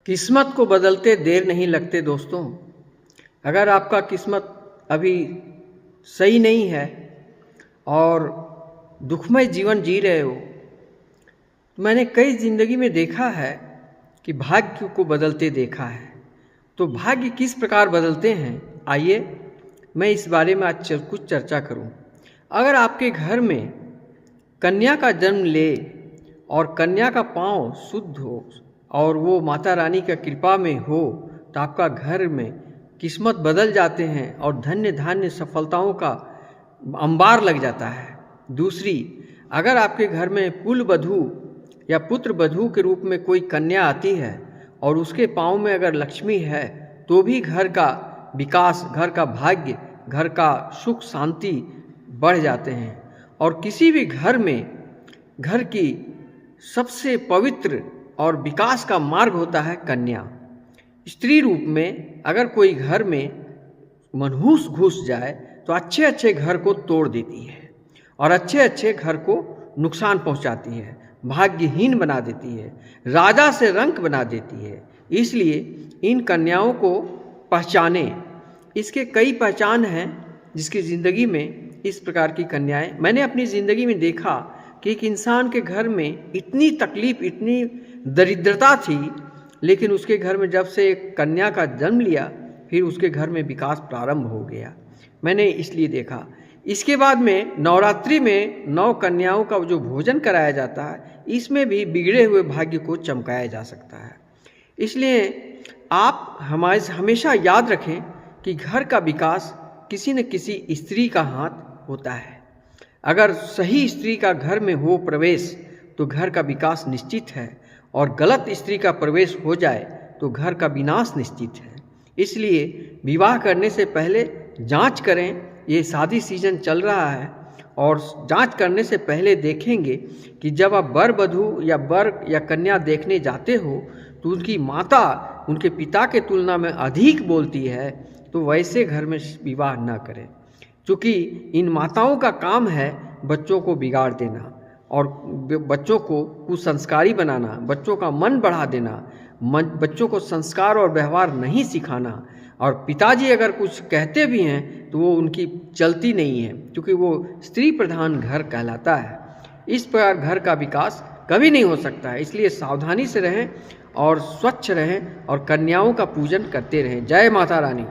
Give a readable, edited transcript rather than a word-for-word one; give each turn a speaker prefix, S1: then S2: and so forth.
S1: किस्मत को बदलते देर नहीं लगते दोस्तों। अगर आपका किस्मत अभी सही नहीं है और दुखमय जीवन जी रहे हो, तो मैंने कई ज़िंदगी में देखा है कि भाग्य को बदलते देखा है। तो भाग्य किस प्रकार बदलते हैं, आइए मैं इस बारे में आज कुछ चर्चा करूं। अगर आपके घर में कन्या का जन्म ले और कन्या का पांव शुद्ध हो और वो माता रानी का कृपा में हो, तो आपका घर में किस्मत बदल जाते हैं और धन्य धान्य सफलताओं का अंबार लग जाता है। दूसरी, अगर आपके घर में कुल वधू या पुत्र वधू के रूप में कोई कन्या आती है और उसके पाँव में अगर लक्ष्मी है, तो भी घर का विकास, घर का भाग्य, घर का सुख शांति बढ़ जाते हैं। और किसी भी घर में घर की सबसे पवित्र और विकास का मार्ग होता है कन्या। स्त्री रूप में अगर कोई घर में मनहूस घुस जाए तो अच्छे अच्छे घर को तोड़ देती है और अच्छे अच्छे घर को नुकसान पहुंचाती है, भाग्यहीन बना देती है, राजा से रंक बना देती है। इसलिए इन कन्याओं को पहचाने। इसके कई पहचान हैं जिसकी ज़िंदगी में इस प्रकार की कन्याएं मैंने अपनी ज़िंदगी में देखा कि एक इंसान के घर में इतनी तकलीफ, इतनी दरिद्रता थी, लेकिन उसके घर में जब से एक कन्या का जन्म लिया, फिर उसके घर में विकास प्रारंभ हो गया। मैंने इसलिए देखा। इसके बाद में नवरात्रि में 9 कन्याओं का जो भोजन कराया जाता है, इसमें भी बिगड़े हुए भाग्य को चमकाया जा सकता है। इसलिए आप हमेशा याद रखें कि घर का विकास किसी न किसी स्त्री का हाथ होता है। अगर सही स्त्री का घर में हो प्रवेश, तो घर का विकास निश्चित है, और गलत स्त्री का प्रवेश हो जाए तो घर का विनाश निश्चित है। इसलिए विवाह करने से पहले जांच करें। ये शादी सीजन चल रहा है और जांच करने से पहले देखेंगे कि जब आप वर वधू या कन्या देखने जाते हो तो उनकी माता उनके पिता के तुलना में अधिक बोलती है, तो वैसे घर में विवाह न करें, क्योंकि इन माताओं का काम है बच्चों को बिगाड़ देना और बच्चों को कुसंस्कारी बनाना, बच्चों का मन बढ़ा देना, बच्चों को संस्कार और व्यवहार नहीं सिखाना। और पिताजी अगर कुछ कहते भी हैं तो वो उनकी चलती नहीं है, क्योंकि वो स्त्री प्रधान घर कहलाता है। इस प्रकार घर का विकास कभी नहीं हो सकता है। इसलिए सावधानी से रहें और स्वच्छ रहें और कन्याओं का पूजन करते रहें। जय माता रानी।